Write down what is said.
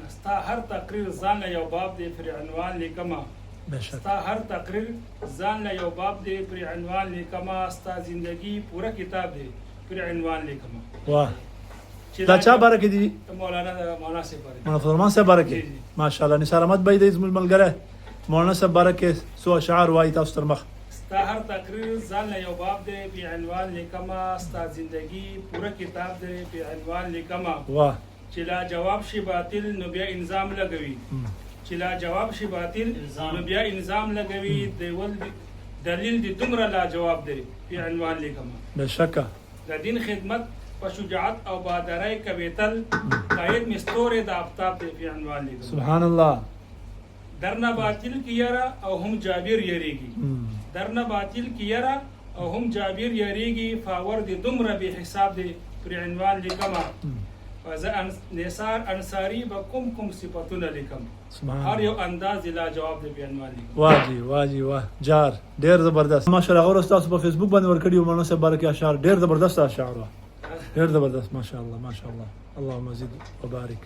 ستا هر تقریر ځان له یو باب دی پر عنوان لیکما بشک ستا هر تقریر ځان له یو باب دی پر عنوان لیکما ستا زندگی پورا کتاب دی پر عنوان لیکما واه دا چا بارکه دي مولانا سے بارکه مولانا فرمان صاحب بارکه ماشاءالله نثار احمد بھائی د زموږ ملګری مولانا صاحب بارکه سو اشعار وایي تاسو تر مخ ستا هر تقریر ځان له یو باب دی په عنوان لیکما ستا زندگی پورا کتاب دی په عنوان لیکما واه چې لا جواب شي باطل نو بیا انظام لګوي چې لا جواب شي باطل نو بیا انظام لګوي دلیل دی دومره لا جواب دی په عنوان لیکما بشکه د دین خدمت په شجاعت او بهادرۍ کویتل قائد مستوره د آفتاب دی په عنوان لیکما سبحان الله درنا باطل کی یرا او هم جابر یریږي درنا باطل کی یرا او هم جابر یریږي فاور دی دومره به حساب دی پر عنوان لیکما فزه نثار انصاری به کوم صفاتونه لیکم هر یو انداز لا جواب دی په عنوان لیکم واجی واجی واه جار ډیر زبردست ماشاءالله غوړ تاسو په فیسبوک باندې ورکړی مولانا صاحب بارکه اشعار ډیر زبردست اشعار ډیر زبردست ماشاءالله ماشاءالله اللهم زد وبارك